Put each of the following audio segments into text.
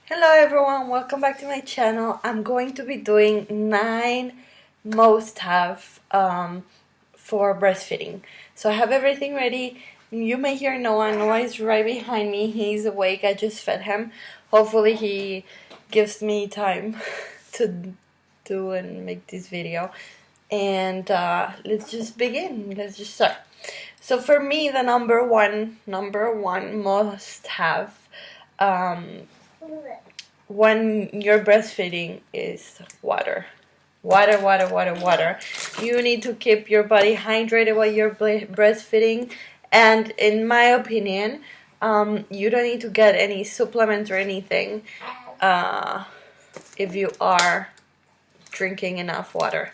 Hello everyone, welcome back to my channel. I'm going to be doing 9 must-have for breastfeeding. So I have everything ready. You may hear Noah. Noah is right behind me. He's awake. I just fed him. Hopefully he gives me time to do and make this video. And let's just begin. Let's just start. So for me, the number one must-have when you're breastfeeding is water. Water. You need to keep your body hydrated while you're breastfeeding. And in my opinion, you don't need to get any supplements or anything if you are drinking enough water.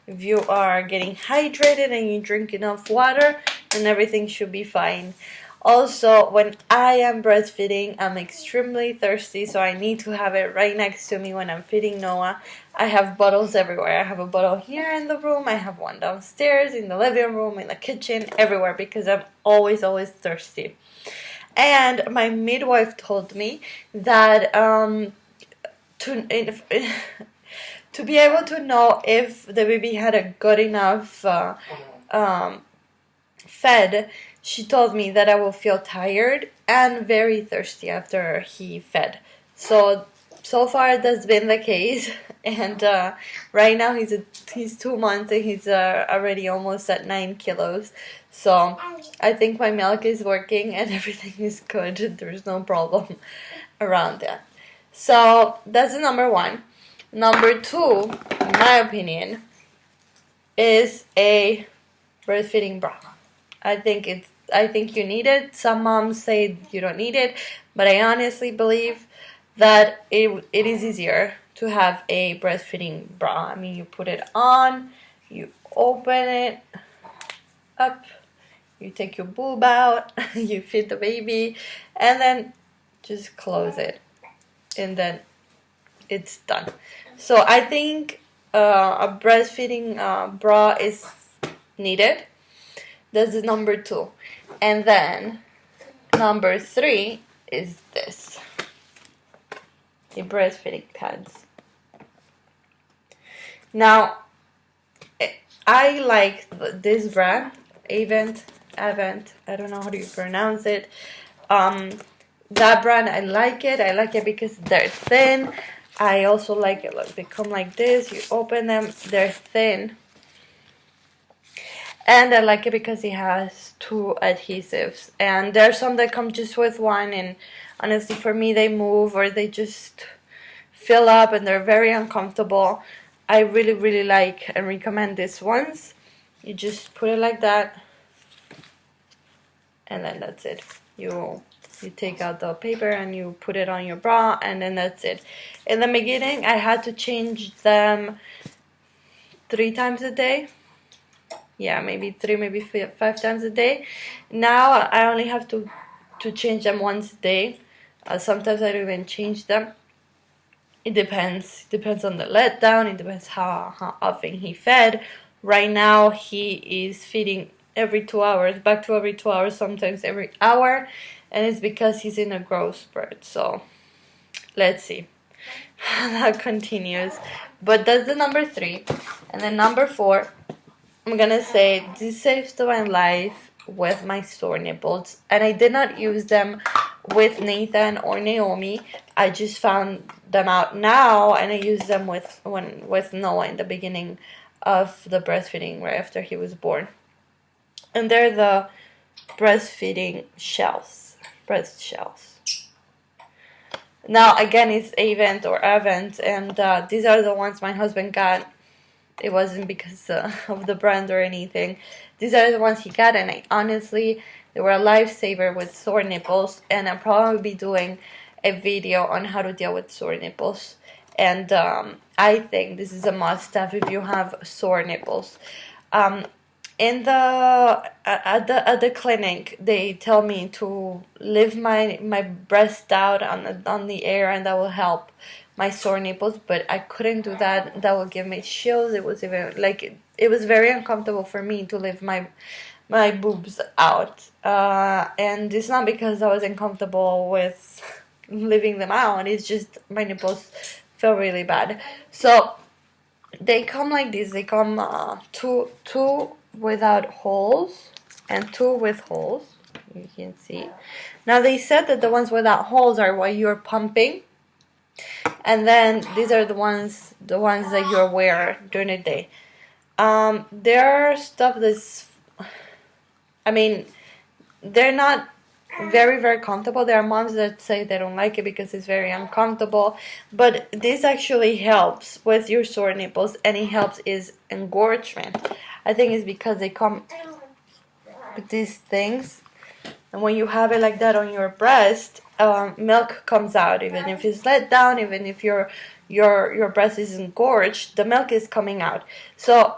If you are getting hydrated and you drink enough water, then everything should be fine. Also, when I am breastfeeding, I'm extremely thirsty, so I need to have it right next to me when I'm feeding Noah. I have bottles everywhere. I have a bottle here in the room, I have one downstairs, in the living room, in the kitchen, everywhere, because I'm always thirsty. And my midwife told me that to be able to know if the baby had a good enough fed, she told me that I will feel tired and very thirsty after he fed. So far that's been the case. And right now he's 2 months and he's already almost at 9 kilos. So I think my milk is working and everything is good. There's no problem around that. So that's the number one. Number two, in my opinion, is a breastfeeding bra. I think you need it. Some moms say you don't need it, but I honestly believe that it is easier to have a breastfeeding bra. I mean, you put it on, you open it up, you take your boob out, you feed the baby, and then just close it, and then it's done. So I think a breastfeeding bra is needed. That's the number two. And then number three is this, the breastfeeding pads. Now, I like this brand, Avent, I don't know how do you pronounce it. That brand, I like it because they're thin. I also like it, look, they come like this, you open them, they're thin. And I like it because it has 2 adhesives. And there's some that come just with one, and honestly for me they move or they just fill up and they're very uncomfortable. I really like and recommend these ones. You just put it like that, and then that's it. You take out the paper and you put it on your bra, and then that's it. In the beginning I had to change them 3 times a day. Yeah, maybe 3, maybe 5 times a day. Now I only have to change them once a day. Sometimes I don't even change them. It depends. It depends on the letdown. It depends how often he fed. Right now he is feeding every 2 hours, back to every 2 hours, sometimes every hour, and it's because he's in a growth spurt. So let's see how that continues. But that's the number 3, and then number 4. I'm gonna say this saves my life with my sore nipples, and I did not use them with Nathan or Naomi. I just found them out now, and I used them with Noah in the beginning of the breastfeeding, right after he was born. And they're the breastfeeding shells, breast shells. Now again, it's Avent or Avent, and these are the ones my husband got. It wasn't because of the brand or anything. These are the ones he got, and honestly, they were a lifesaver with sore nipples, and I'll probably be doing a video on how to deal with sore nipples. And I think this is a must-have if you have sore nipples. At the clinic, they tell me to leave my breast out on the air, and that will help my sore nipples, but I couldn't do that. That would give me chills. It was even like it was very uncomfortable for me to leave my boobs out, and it's not because I was uncomfortable with leaving them out. It's just my nipples feel really bad. So they come like this. They come two without holes and two with holes. You can see. Now they said that the ones without holes are while you're pumping, and then these are the ones that you wear during the day. There are stuff that's, I mean, they're not very, very comfortable. There are moms that say they don't like it because it's very uncomfortable, but this actually helps with your sore nipples, and it helps is engorgement. I think it's because they come with these things, and when you have it like that on your breast, milk comes out. Even if it's let down, even if your breast is engorged, the milk is coming out. So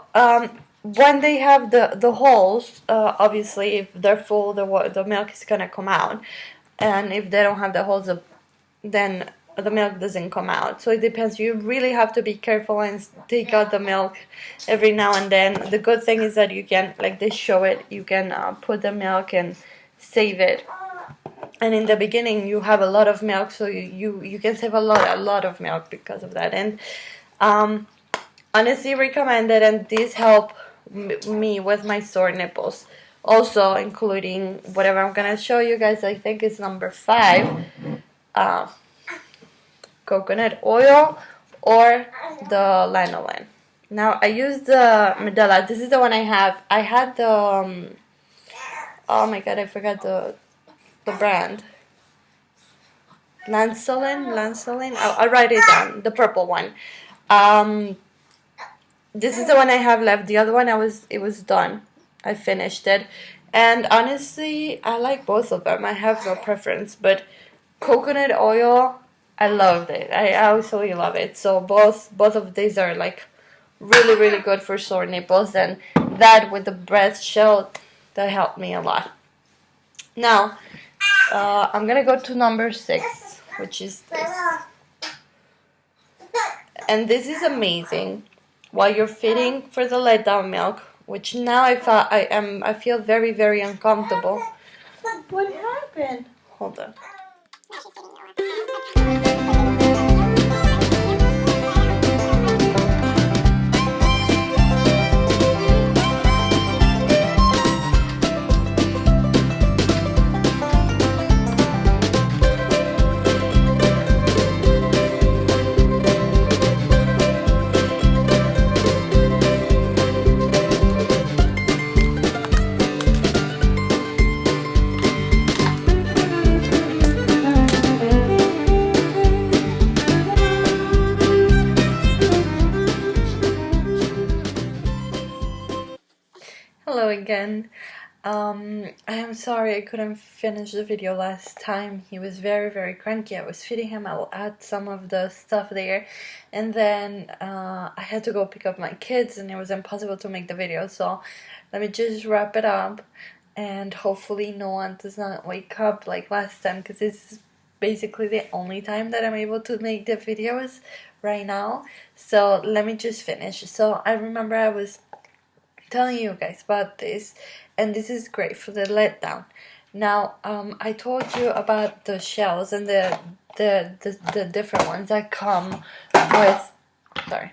when they have the holes, obviously if they're full, the milk is gonna come out, and if they don't have the holes, then the milk doesn't come out. So it depends. You really have to be careful and take out the milk every now and then. The good thing is that you can, like they show it, you can put the milk and save it. And in the beginning you have a lot of milk, so you can save a lot of milk because of that. And honestly recommended, and this help me with my sore nipples, also including whatever I'm gonna show you guys. I think it's number 5, coconut oil or the lanolin. Now I use the Medela. This is the one I have. I had the oh my god, I forgot the brand. Lansolin. I'll write it down. The purple one. This is the one I have left. The other one it was done. I finished it, and honestly, I like both of them. I have no preference, but coconut oil, I loved it. I absolutely love it. So both of these are like really good for sore nipples, and that with the breast shell, that helped me a lot. Now I'm gonna go to number 6, which is this, and this is amazing while you're feeding for the let down milk, which now I feel very uncomfortable. What happened? Hold on. Hello again. I am sorry I couldn't finish the video last time. He was very cranky. I was feeding him. I'll add some of the stuff there, and then I had to go pick up my kids, and it was impossible to make the video. So let me just wrap it up, and hopefully no one does not wake up like last time, because this is basically the only time that I'm able to make the videos right now. So let me just finish. So I remember I was telling you guys about this, and this is great for the letdown. Now I told you about the shells and the different ones that come with, sorry,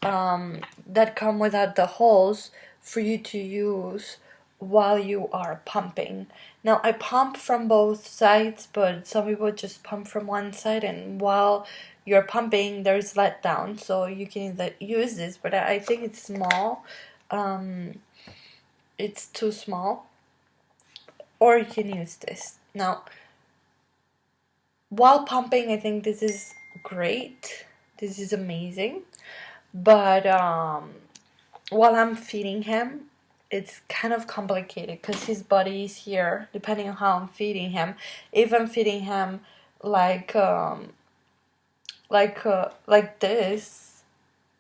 that come without the holes for you to use while you are pumping. Now I pump from both sides, but some people just pump from one side, and while you're pumping there's letdown, so you can either use this, but I think it's small. It's too small, or you can use this. Now while pumping, I think this is great, this is amazing, but while I'm feeding him, it's kind of complicated because his body is here depending on how I'm feeding him. If I'm feeding him like this,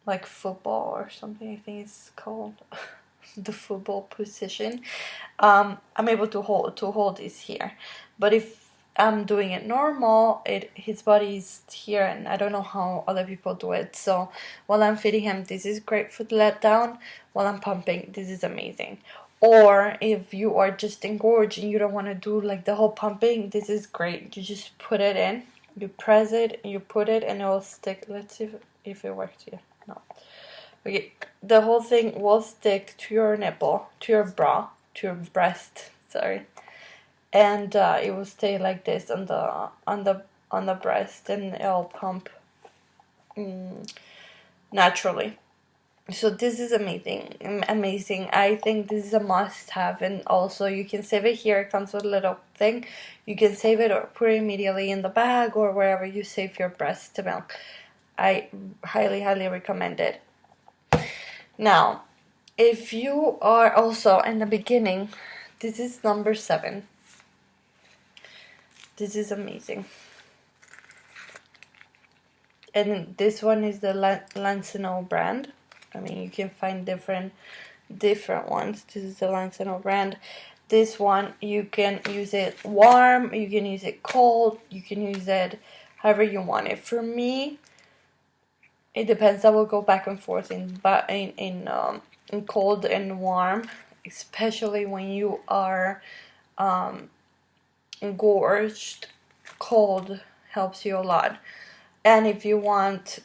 like football or something, I think it's called the football position, I'm able to hold this here. But if I'm doing it normal, his body is here, and I don't know how other people do it. So while I'm feeding him, this is great for the letdown. While I'm pumping, this is amazing. Or if you are just engorged and you don't want to do like the whole pumping, this is great. You just put it in, You press it, you put it, and it will stick. Let's see if it works here. No. Okay, the whole thing will stick to your nipple, to your bra, to your breast. Sorry, and it will stay like this on the breast, and it'll pump naturally. So this is amazing. I think this is a must-have, and also you can save it here. It comes with a little thing. You can save it or put it immediately in the bag or wherever you save your breast milk. I highly recommend it. Now, if you are also in the beginning, this is number 7. This is amazing. And this one is the Lancino brand. I mean, you can find different ones. This is the Lancino brand. This one, you can use it warm, you can use it cold, you can use it however you want it. For me, it depends. I will go back and forth in cold and warm, especially when you are engorged. Cold helps you a lot. And if you want,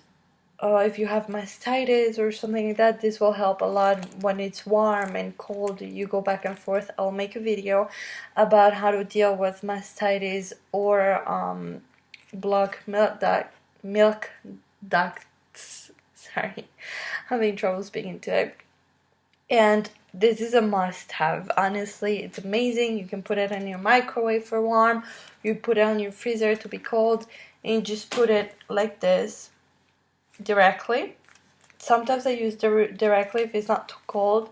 if you have mastitis or something like that, this will help a lot. When it's warm and cold, you go back and forth. I'll make a video about how to deal with mastitis or blocked milk ducts. Sorry, I'm having trouble speaking today. And this is a must-have. Honestly, it's amazing. You can put it in your microwave for warm. You put it on your freezer to be cold, and you just put it like this directly. Sometimes I use directly if it's not too cold,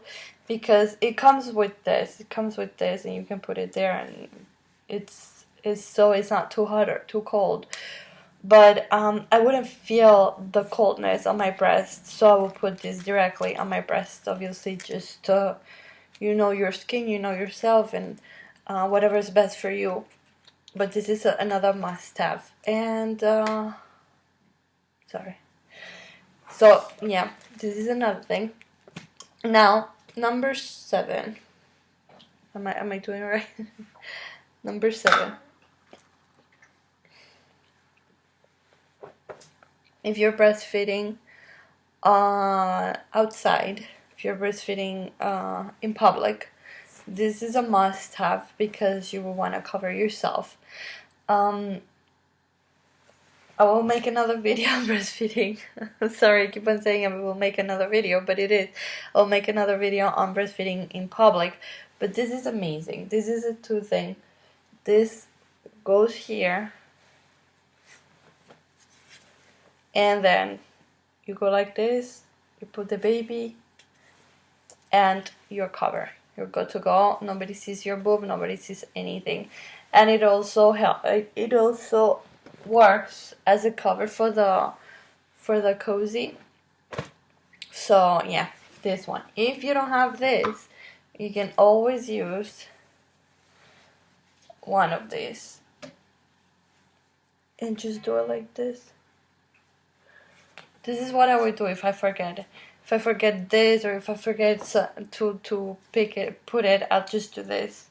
because it comes with this. It comes with this, and you can put it there, and it's not too hot or too cold. But I wouldn't feel the coldness on my breast, so I will put this directly on my breast. Obviously, just you know your skin, you know yourself, and whatever is best for you. But this is another must-have. And sorry. So yeah, this is another thing. Now, number 7. Am I doing it right? Number 7. If you're breastfeeding outside, if you're breastfeeding in public, this is a must-have because you will want to cover yourself. I will make another video on breastfeeding. Sorry, I keep on saying I will make another video, but it is. I'll make another video on breastfeeding in public. But this is amazing. This is a 2 thing. This goes here. And then you go like this. You put the baby. And you're covered. You're good to go. Nobody sees your boob. Nobody sees anything. And it also It also works as a cover for the cozy. So yeah, this one. If you don't have this, you can always use one of these and just do it like this. This is what I would do if I forget. If I forget this, or if I forget to put it, I'll just do this.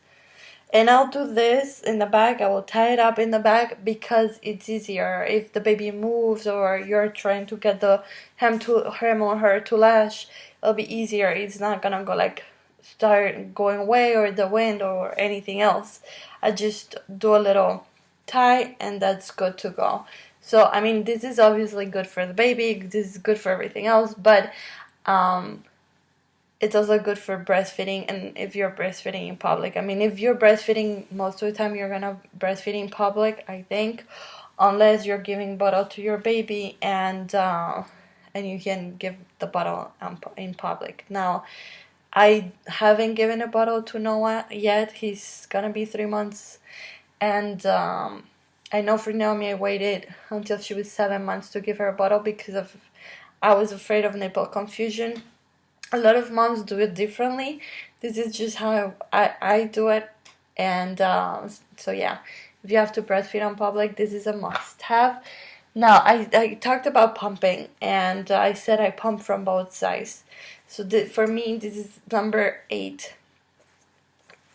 And I'll do this in the back. I will tie it up in the back because it's easier. If the baby moves or you're trying to get him or her to latch, it'll be easier. It's not gonna go like start going away or the wind or anything else. I just do a little tie and that's good to go. So I mean, this is obviously good for the baby. This is good for everything else, but it's also good for breastfeeding, and if you're breastfeeding in public. I mean, if you're breastfeeding, most of the time you're gonna breastfeed in public, I think, unless you're giving bottle to your baby and you can give the bottle in public. Now, I haven't given a bottle to Noah yet. He's gonna be 3 months, and I know for Naomi, I waited until she was 7 months to give her a bottle because I was afraid of nipple confusion. A lot of moms do it differently. This is just how I do it. And so yeah, if you have to breastfeed in public, this is a must-have. Now, I talked about pumping, and I said I pump from both sides. So for me, this is number 8.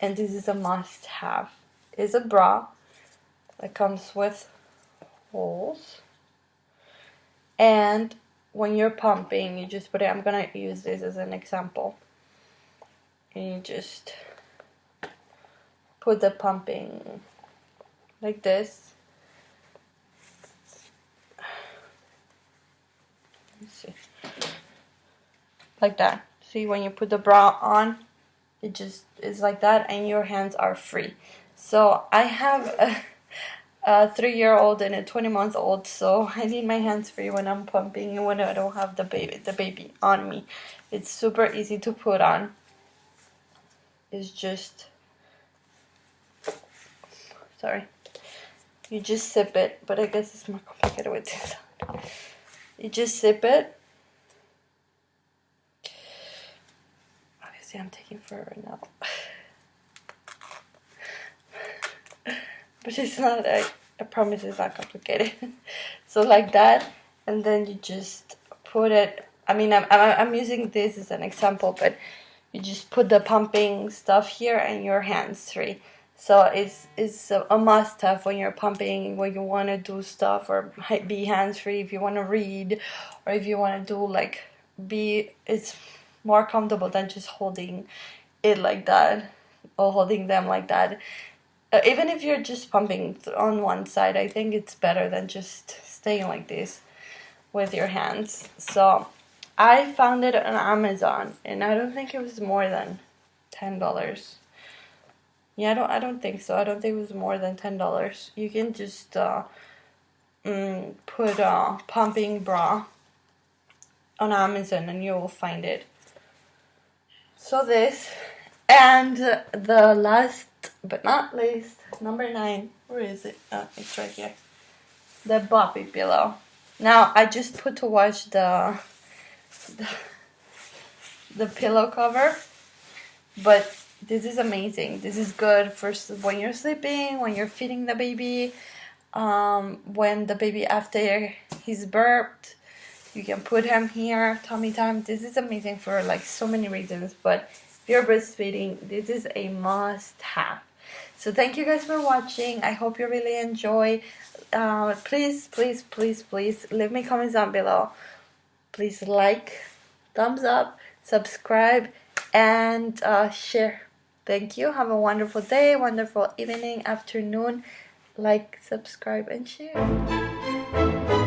And this is a must-have. It's a bra that comes with holes. And when you're pumping, you just put it, I'm gonna use this as an example. And you just put the pumping like this. Let's see. Like that. See, when you put the bra on, it just is like that, and your hands are free. So I have a 3-year-old and a 20-month-old, so I need my hands free when I'm pumping and when I don't have the baby on me. It's super easy to put on. It's just, sorry, you just sip it, but I guess it's more complicated with this. You just sip it. Obviously I'm taking forever now. But it's not, I promise it's not complicated. So like that, and then you just put it, I mean, I'm using this as an example, but you just put the pumping stuff here and your hands free. So it's a must-have when you're pumping, when you want to do stuff, or be hands-free if you want to read, or if you want to do like, it's more comfortable than just holding it like that, or holding them like that. Even if you're just pumping on one side, I think it's better than just staying like this with your hands. So I found it on Amazon, and I don't think it was more than $10. Yeah, I don't think so. I don't think it was more than $10. You can just put a pumping bra on Amazon, and you will find it. So this, and the last but not least, number 9. Where is it? Oh, it's right here. The Boppy pillow. Now I just put to wash the pillow cover, but this is amazing. This is good for when you're sleeping, when you're feeding the baby, when the baby after he's burped, you can put him here, tummy time. This is amazing for like so many reasons, but if you're breastfeeding, this is a must-have. So thank you guys for watching. I hope you really enjoy. Please leave me comments down below. Please like, thumbs up, subscribe, and share. Thank you. Have a wonderful day, wonderful evening, afternoon. Like, subscribe, and share.